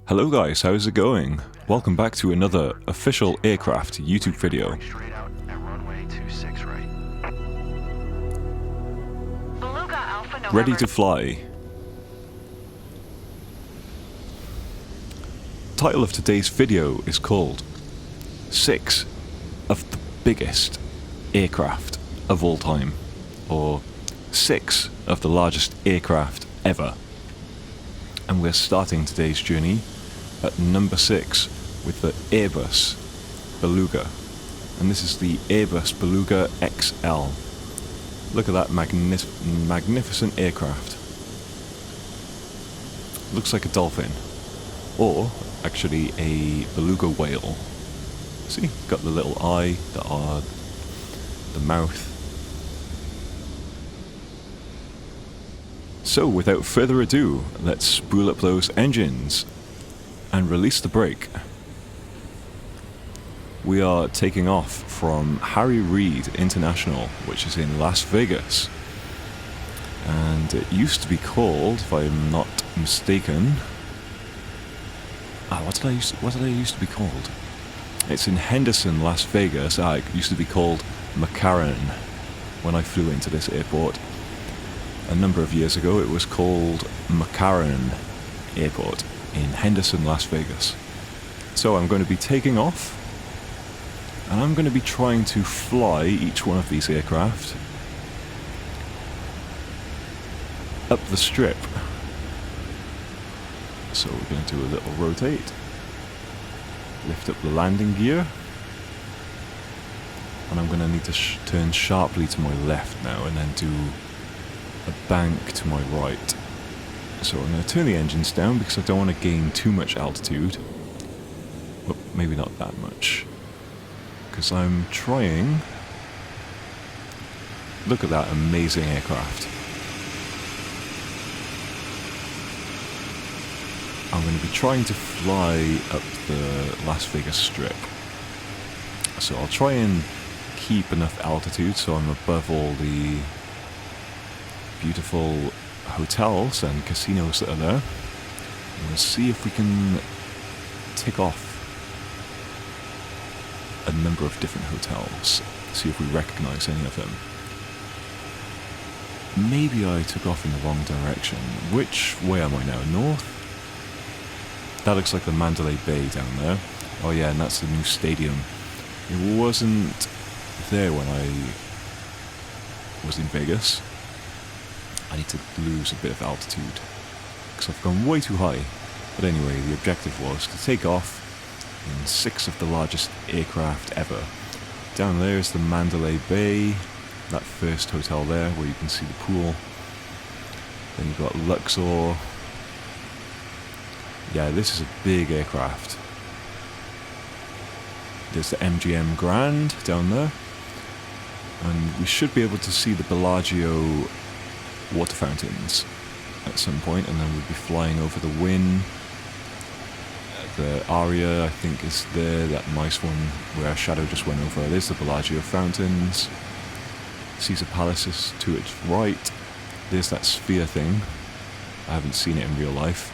Hello guys, how's it going? Welcome back to another official aircraft YouTube video. Ready to fly. Title of today's video is called 6 of the biggest aircraft of all time, or 6 of the largest aircraft ever. And we're starting today's journey at number 6 with the Airbus Beluga. And this is the Airbus Beluga XL. Look at that magnificent aircraft. Looks like a dolphin. Or, actually, a beluga whale. See, got the little eye, the mouth. So, without further ado, let's spool up those engines and release the brake. We are taking off from Harry Reid International, which is in Las Vegas. And it used to be called, if I'm not mistaken... what did I used to be called? It's in Henderson, Las Vegas. It used to be called McCarran when I flew into this airport. A number of years ago, it was called McCarran Airport in Henderson, Las Vegas. So I'm going to be taking off, and I'm going to be trying to fly each one of these aircraft up the strip. So we're going to do a little rotate, lift up the landing gear, and I'm going to need to turn sharply to my left now and then do a bank to my right. So I'm going to turn the engines down because I don't want to gain too much altitude. Well, maybe not that much. Because I'm trying... Look at that amazing aircraft. I'm going to be trying to fly up the Las Vegas Strip. So I'll try and keep enough altitude so I'm above all the beautiful hotels and casinos that are there. And we'll see if we can tick off a number of different hotels. See if we recognize any of them. Maybe I took off in the wrong direction. Which way am I now? North? That looks like the Mandalay Bay down there. Oh yeah, and that's the new stadium. It wasn't there when I was in Vegas. I need to lose a bit of altitude because I've gone way too high. But anyway, the objective was to take off in 6 of the largest aircraft ever. Down there is the Mandalay Bay, that first hotel there where you can see the pool. Then you've got Luxor. Yeah, this is a big aircraft. There's the MGM Grand down there. And we should be able to see the Bellagio water fountains at some point, and then we'll be flying over the Wynn. The Aria, I think, is there, that nice one where our shadow just went over. There's the Bellagio fountains. Caesar Palace is to its right. There's that sphere thing. I haven't seen it in real life.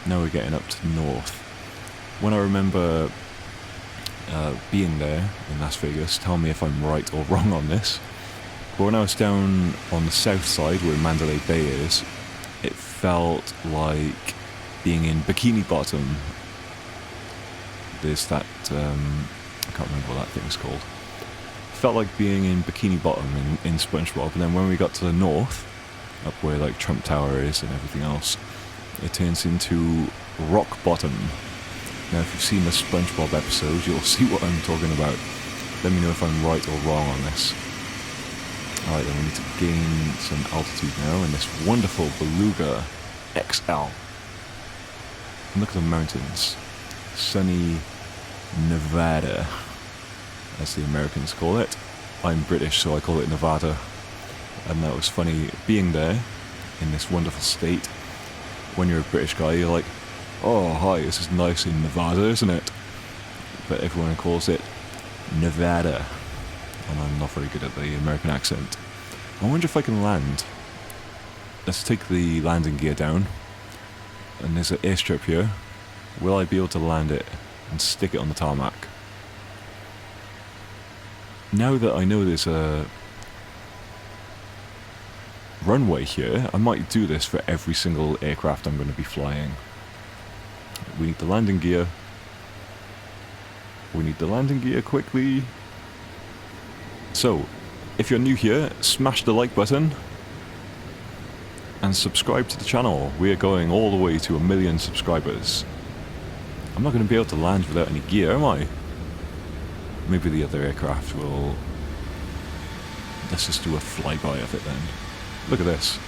Now we're getting up to the north. When I remember being there in Las Vegas, tell me if I'm right or wrong on this. But when I was down on the south side where Mandalay Bay is, it felt like being in Bikini Bottom. There's that, I can't remember what that thing was called. It felt like being in Bikini Bottom in SpongeBob, and then when we got to the north, up where like Trump Tower is and everything else, it turns into Rock Bottom. Now if you've seen the SpongeBob episode, you'll see what I'm talking about. Let me know if I'm right or wrong on this. Alright, then we need to gain some altitude now in this wonderful Beluga XL. And look at the mountains. Sunny Nevada, as the Americans call it. I'm British, so I call it Nevada. And that was funny, being there in this wonderful state. When you're a British guy, you're like, oh hi, this is nice in Nevada, isn't it? But everyone calls it Nevada. And I'm not very good at the American accent. I wonder if I can land. Let's take the landing gear down. And there's an airstrip here. Will I be able to land it and stick it on the tarmac? Now that I know there's a runway here, I might do this for every single aircraft I'm going to be flying. We need the landing gear. We need the landing gear quickly. So, if you're new here, smash the like button and subscribe to the channel. We are going all the way to 1 million subscribers. I'm not going to be able to land without any gear, am I? Maybe the other aircraft will... Let's just do a flyby of it then. Look at this.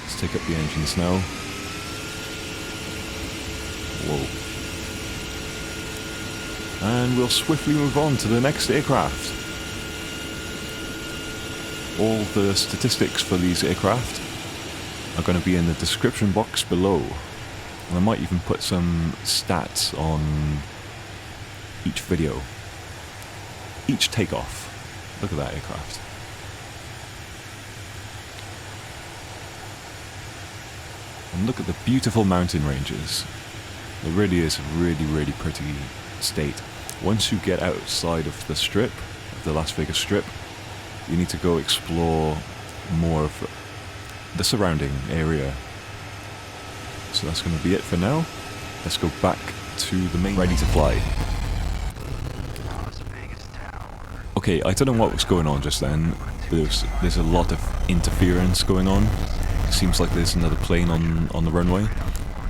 Let's take up the engines now. Whoa. And we'll swiftly move on to the next aircraft. All the statistics for these aircraft are going to be in the description box below. And I might even put some stats on each video. Each takeoff. Look at that aircraft. And look at the beautiful mountain ranges. It really is a really, really pretty state. Once you get outside of the strip, the Las Vegas Strip, you need to go explore more of the surrounding area. So that's going to be it for now. Let's go back to the main... Ready to fly. Okay, I don't know what was going on just then. There's a lot of interference going on. Seems like there's another plane on the runway.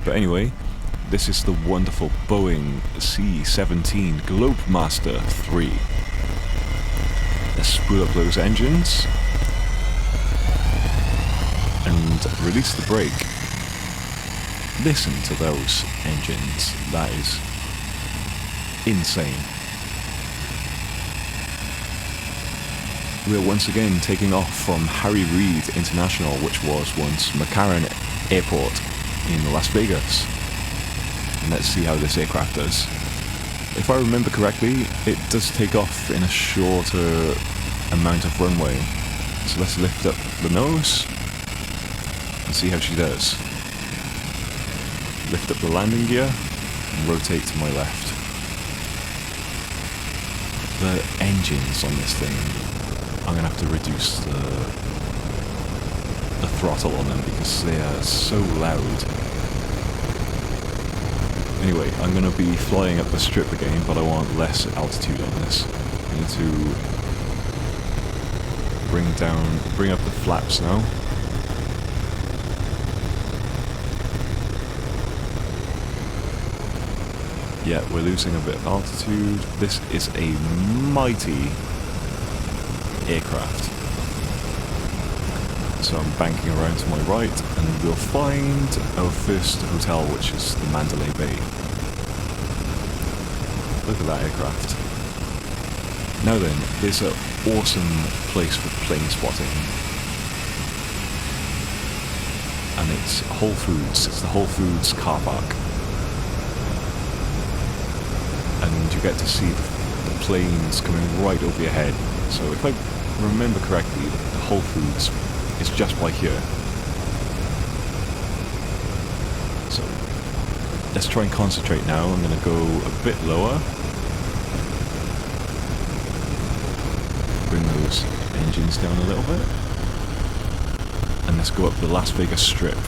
But anyway, this is the wonderful Boeing C-17 Globemaster 3. Let's spool up those engines and release the brake. Listen to those engines. That is insane. We're once again taking off from Harry Reid International, which was once McCarran Airport in Las Vegas. And let's see how this aircraft does. If I remember correctly, it does take off in a shorter amount of runway. So let's lift up the nose and see how she does. Lift up the landing gear and rotate to my left. The engines on this thing, I'm going to have to reduce the throttle on them because they are so loud. Anyway, I'm going to be flying up the strip again, but I want less altitude on this. I need to bring up the flaps now. Yeah, we're losing a bit of altitude. This is a mighty aircraft. So I'm banking around to my right, and we'll find our first hotel, which is the Mandalay Bay. Look at that aircraft. Now then, there's an awesome place for plane spotting. And it's Whole Foods. It's the Whole Foods car park. And you get to see the planes coming right over your head. So if I remember correctly, the Whole Foods is just by here. So let's try and concentrate now. I'm going to go a bit lower. Bring those engines down a little bit. And let's go up the Las Vegas Strip.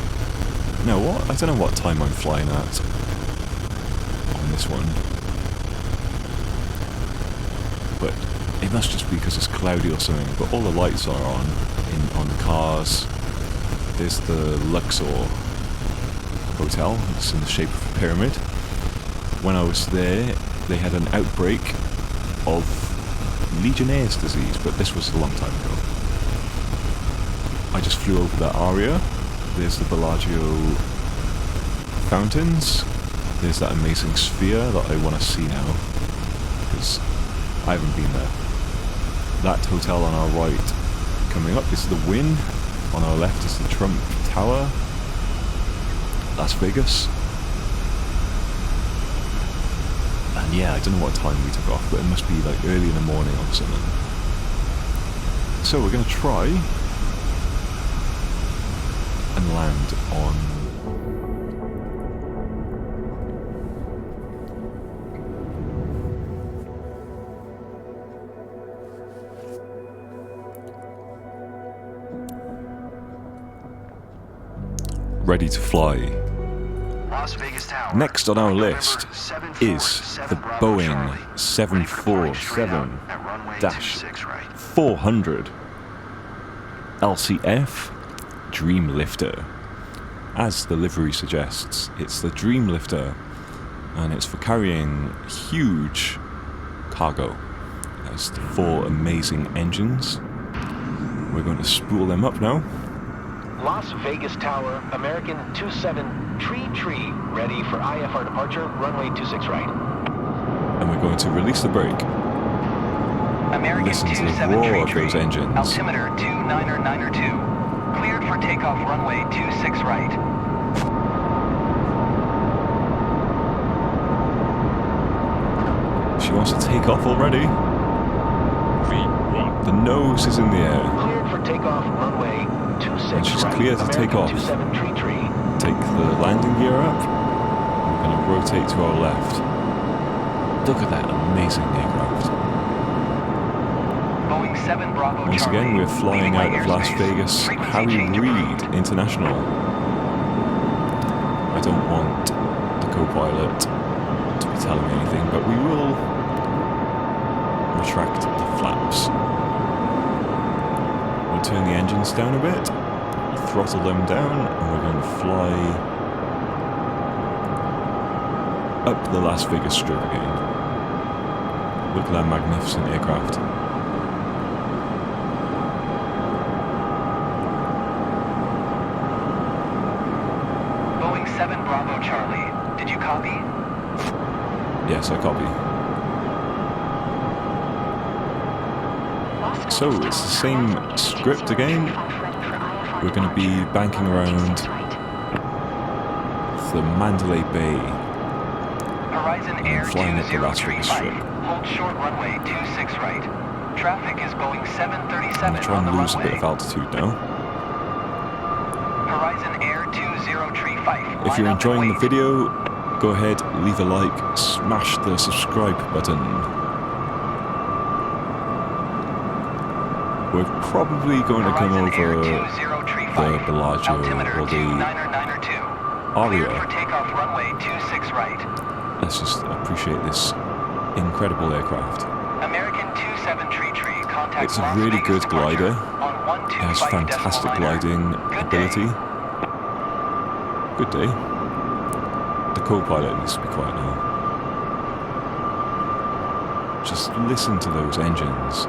Now what? I don't know what time I'm flying at on this one. But it must just be because it's cloudy or something, but all the lights are on the cars. There's the Luxor Hotel. It's in the shape of a pyramid. When I was there, they had an outbreak of Legionnaire's disease, but this was a long time ago. I just flew over that area. There's the Bellagio fountains. There's that amazing sphere that I want to see now, because I haven't been there. That hotel on our right coming up is the Wynn. On our left is the Trump Tower. Las Vegas. And yeah, I don't know what time we took off, but it must be like early in the morning or something. So we're going to try and land on ready to fly. Next on our list is the Boeing 747-400 LCF Dreamlifter. As the livery suggests, it's the Dreamlifter, and it's for carrying huge cargo. It has 4 amazing engines. We're going to spool them up now. Las Vegas Tower, American 27 tree, ready for IFR departure, runway 26 right. And we're going to release the brake. American Listen to the 27 roar of tree, those engines. altimeter 29992, cleared for takeoff, runway 26 right. She wants to take off already. The nose is in the air. Cleared for takeoff, runway 26 And she's right. clear to take off. 27 tree. Take the landing gear up. We're going to rotate to our left. Look at that amazing aircraft. Boeing 7 Bravo Once Charlie, again, we're flying leaving out my of Las airspace. Vegas Frequency Harry change Reid approved. International. I don't want the co-pilot to be telling me anything, but we will retract the flaps. We'll turn the engines down a bit, throttle them down, and we're going to fly up the Las Vegas Strip again. Look at that magnificent aircraft. Boeing 7 Bravo Charlie, did you copy? Yes, I copy. So, it's the same script again. We're going to be banking around the Mandalay Bay Horizon and Air flying up the Las Vegas Strip. 2035. Hold short runway 26 right. Traffic is Boeing I'm 737 going to try on the and lose a runway. bit of altitude now. Horizon Air 2035. If you're Line up enjoying and the wait. video, go ahead, leave a like, smash the subscribe button. We're probably going to come Horizon Air over 2035. the Bellagio Altimeter or the 29992. Aria. Cleared for takeoff, runway 26 right. Let's just appreciate this incredible aircraft. American 27 tree, contact It's a Las really Vegas good departure glider. on It has 125 fantastic decimal liner. gliding Good ability. day. Good day. The co-pilot needs to be quiet now. Just listen to those engines.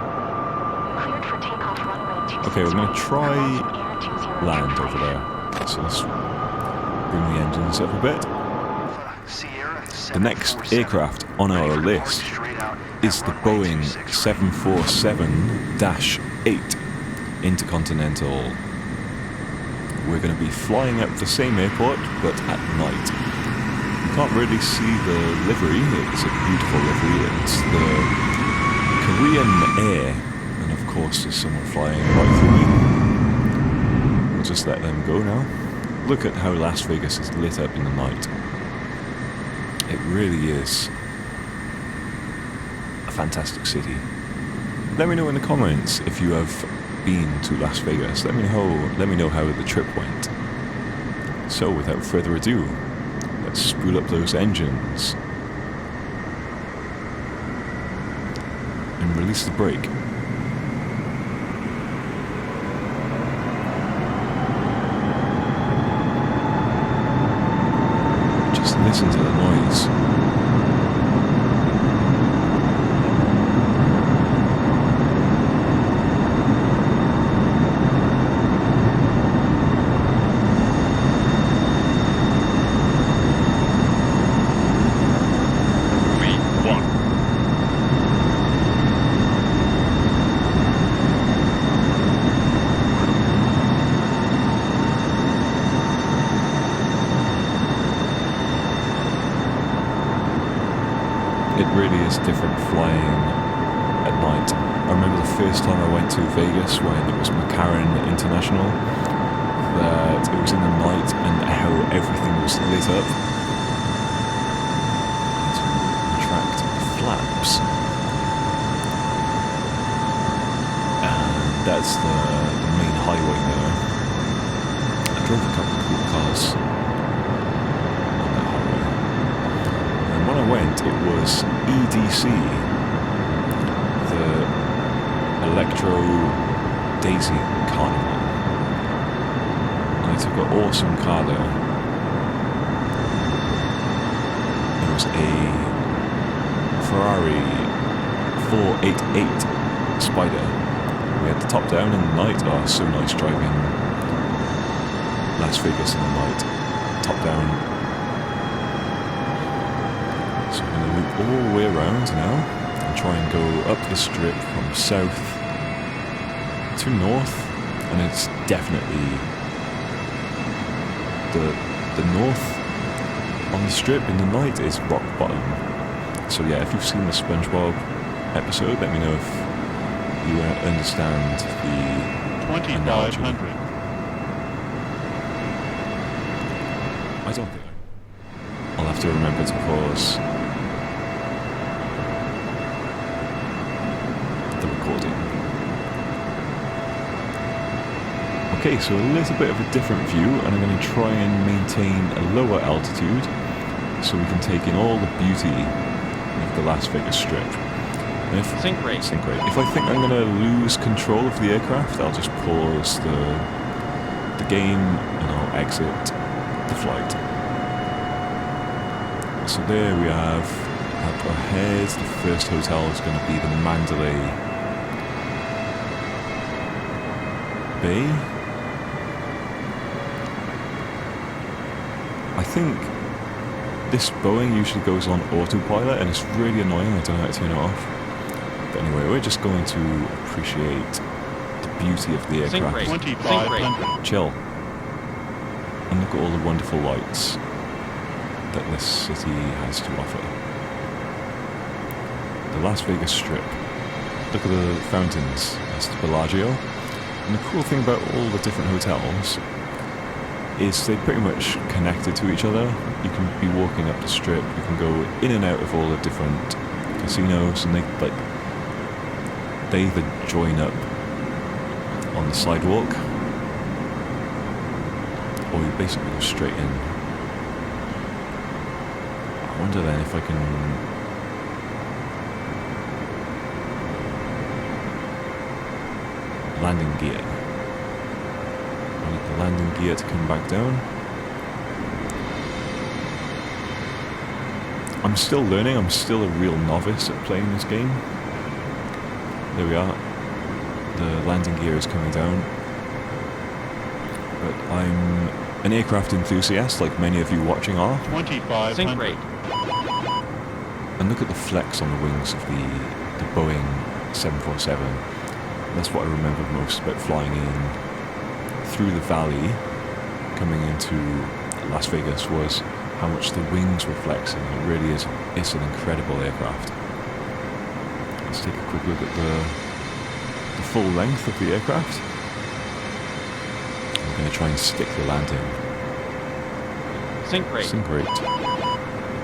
Okay, we're going to try land over there. So let's bring the engines up a bit. The next aircraft on our list is the Boeing 747-8 Intercontinental. We're going to be flying out the same airport, but at night. You can't really see the livery. It's a beautiful livery. It's the Korean Air. And of course, there's someone flying right through me. We'll just let them go now. Look at how Las Vegas is lit up in the night. It really is a fantastic city. Let me know in the comments if you have been to Las Vegas. Let me know how the trip went. So without further ado, let's spool up those engines and release the brake. Just listen to the noise. It really is different flying at night. I remember the first time I went to Vegas when it was McCarran International, that it was in the night and how everything was lit up. And to retract the flaps. And that's the main highway there. And drove a couple of cool cars on that highway. And when I went, it was EDC, the Electro Daisy Carnival. And I took an awesome car there. It was a Ferrari 488 Spider. We had the top down in the night. Oh, so nice driving Las Vegas in the night. Top down. So we're going to loop all the way around now and try and go up the strip from south to north. And it's definitely the north on the strip in the night is rock bottom. So yeah, if you've seen the SpongeBob episode, let me know if you understand the 2500. I don't think I'll have to remember to pause the recording. Okay, so a little bit of a different view, and I'm going to try and maintain a lower altitude so we can take in all the beauty of the Las Vegas Strip. Sync rate. If I think I'm going to lose control of the aircraft, I'll just pause the game and I'll exit the flight. So there we have, up ahead, the first hotel is going to be the Mandalay Bay. I think this Boeing usually goes on autopilot and it's really annoying, I don't know how to turn it off. But anyway, we're just going to appreciate the beauty of the aircraft. 2500. Chill. And look at all the wonderful lights that this city has to offer. The Las Vegas Strip. Look at the fountains. That's the Bellagio. And the cool thing about all the different hotels is they're pretty much connected to each other. You can be walking up the strip, you can go in and out of all the different casinos, and they either join up on the sidewalk or you basically go straight in. I wonder then if I can landing gear. I need the landing gear to come back down. I'm still learning, I'm still a real novice at playing this game. There we are. The landing gear is coming down. But I'm an aircraft enthusiast, like many of you watching are. 2500. Sync rate. And look at the flex on the wings of the Boeing 747. That's what I remember most about flying in through the valley, coming into Las Vegas, was how much the wings were flexing. It really is, it's an incredible aircraft. Let's take a quick look at the full length of the aircraft. I'm going to try and stick the landing. Sync rate. Sync rate.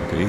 Okay.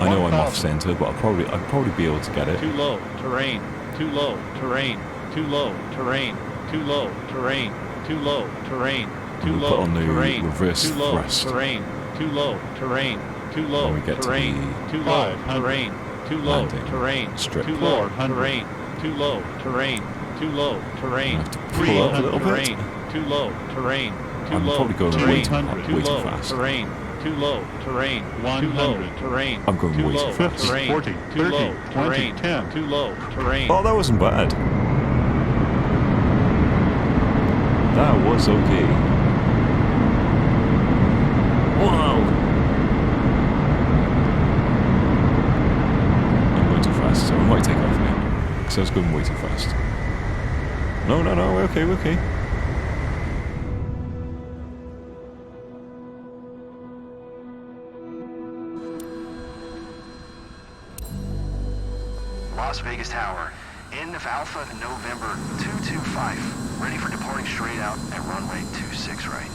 I know I'm off center, but I'll probably be able to get it. Too low. Terrain. Too low. Terrain. Too low. Terrain. Too low. Terrain. Too low. Terrain. Too We'll low. put on the Terrain. reverse Too low. thrust Terrain. Too low. Terrain. Too low. when we get Terrain. to Too low. 500. Terrain. Too low. landing Terrain. strip. Too low. 400. Terrain. Too low. Terrain. Too low. Terrain. I have to pull up a little bit. Terrain. Too low. Terrain. Too I'm low. probably going terrain. way too fast. Terrain. Too low. Terrain. Too 100. low. Terrain. I'm going too way too low. fast. 50, Terrain. 40, Too 30, low. 20, Terrain. 10. Too low. Terrain. Oh, that wasn't bad. That was okay. Wow! I'm going too fast, so I might take off again. Because I was going way too fast. No, we're okay, we're okay. Las Vegas Tower, end of Alpha November 225, ready for departing straight out at runway 26 right.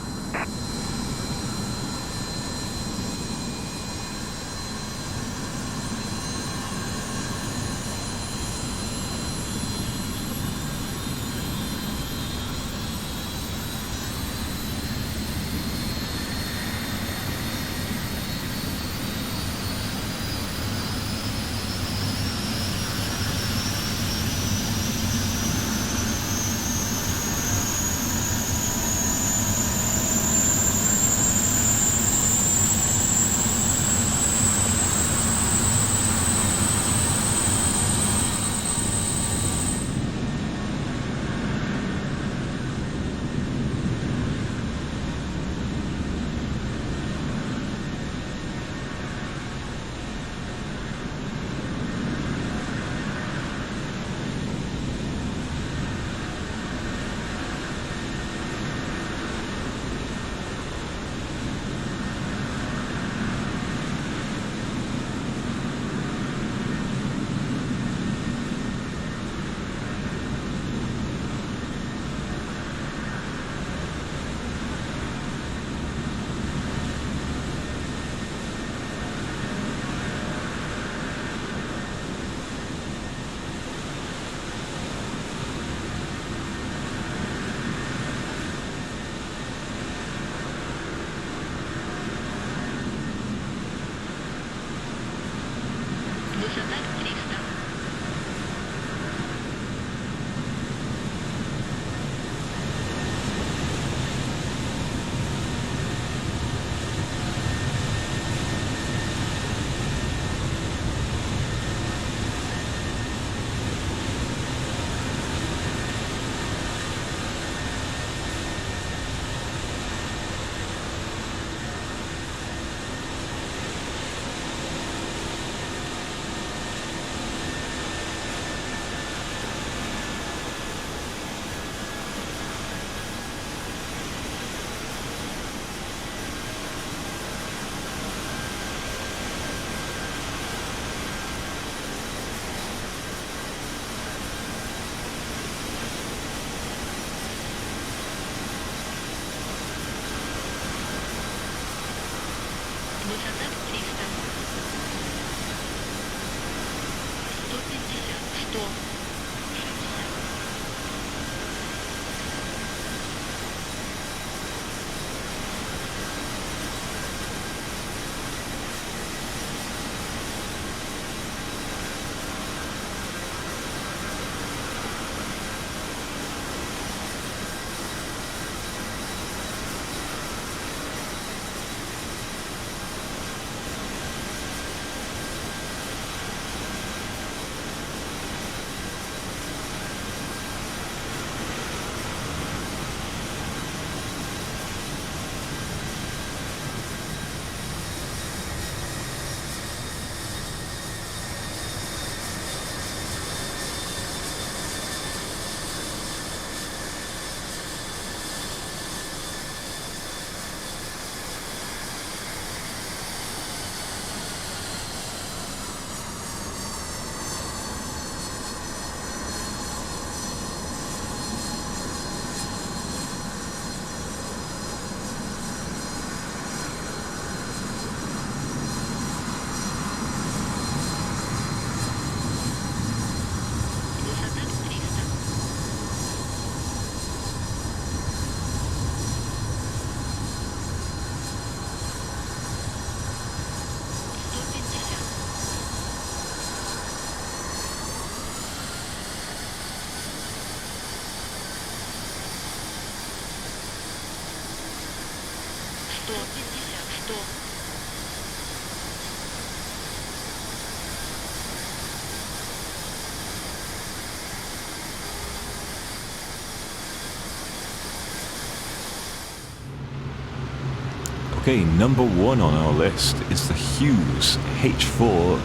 Okay, number one on our list is the Hughes H4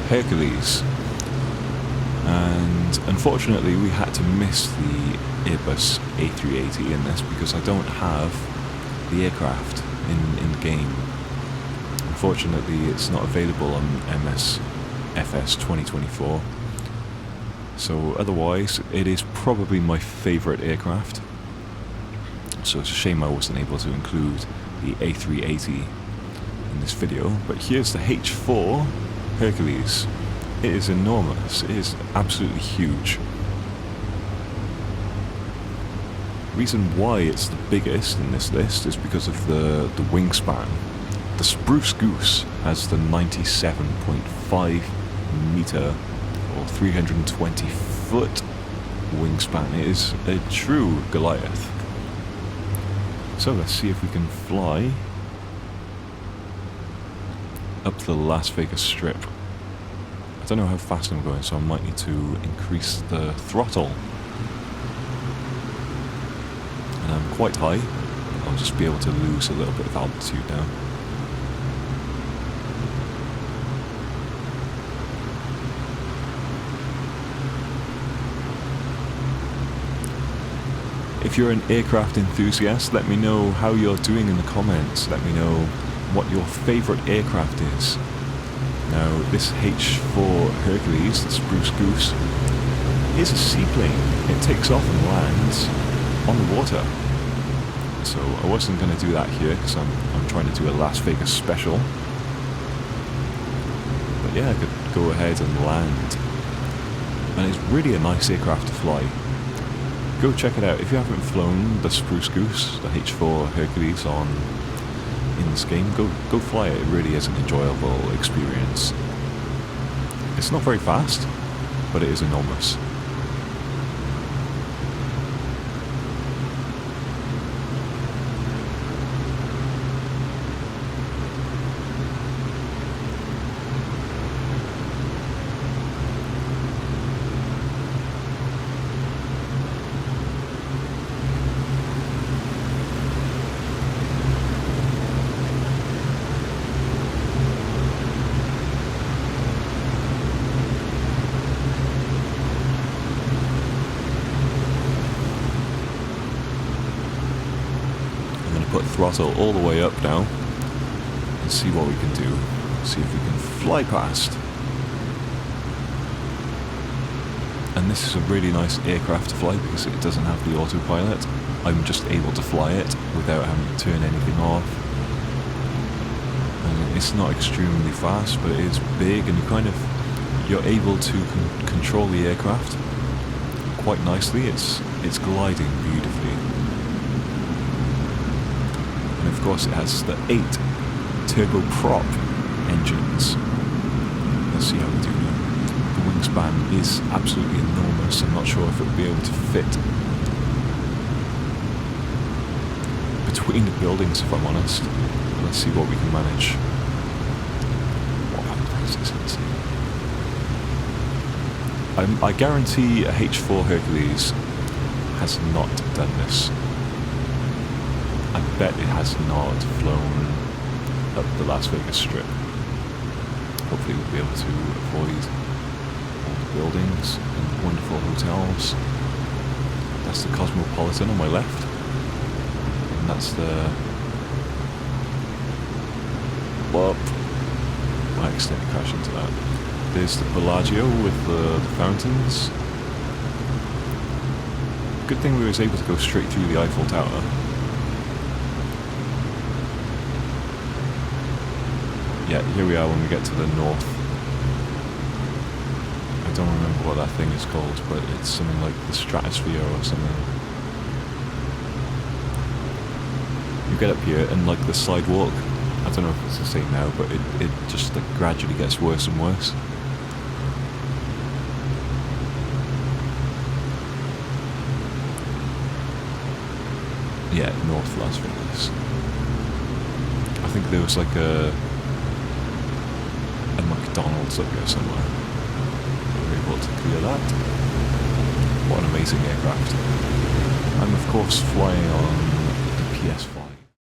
Hercules. And unfortunately we had to miss the Airbus A380 in this because I don't have the aircraft in the game. Unfortunately it's not available on MSFS 2024. So otherwise it is probably my favourite aircraft. So it's a shame I wasn't able to include the A380 in this video. But here's the H4 Hercules. It is enormous. It is absolutely huge. Reason why it's the biggest in this list is because of the wingspan. The Spruce Goose has the 97.5 meter or 320 foot wingspan. It is a true Goliath. So let's see if we can fly up to the Las Vegas Strip. I don't know how fast I'm going, so I might need to increase the throttle. And I'm quite high. I'll just be able to lose a little bit of altitude now. If you're an aircraft enthusiast, let me know how you're doing in the comments. Let me know what your favourite aircraft is. Now, this H4 Hercules, the Spruce Goose, is a seaplane. It takes off and lands on the water. So I wasn't going to do that here because I'm trying to do a Las Vegas special. But yeah, I could go ahead and land. And it's really a nice aircraft to fly. Go check it out. If you haven't flown the Spruce Goose, the H4 Hercules in this game, go fly it. It really is an enjoyable experience. It's not very fast, but it is enormous. Put throttle all the way up now and see what we can do. See if we can fly past. And this is a really nice aircraft to fly because it doesn't have the autopilot. I'm just able to fly it without having to turn anything off. And it's not extremely fast, but it is big, and you're able to control the aircraft quite nicely. It's gliding beautifully. And of course it has the 8 turboprop engines. Let's see how we do now. The wingspan is absolutely enormous. I'm not sure if it'll be able to fit between the buildings, if I'm honest. But let's see what we can manage. Wow, this is insane. I guarantee a H4 Hercules has not done this. I bet it has not flown up the Las Vegas Strip. Hopefully we'll be able to avoid all the buildings and wonderful hotels. That's the Cosmopolitan on my left. And that's the... Whoop! I accidentally crashed into that. There's the Bellagio with the fountains. Good thing we was able to go straight through the Eiffel Tower. Yeah, here we are when we get to the north. I don't remember what that thing is called, but it's something like the stratosphere or something. You get up here and like the sidewalk, I don't know if it's the same now, but it just like gradually gets worse and worse. Yeah, North Las Vegas. I think there was like a McDonald's up here somewhere. We were able to clear that. What an amazing aircraft. I'm of course flying on the PS4.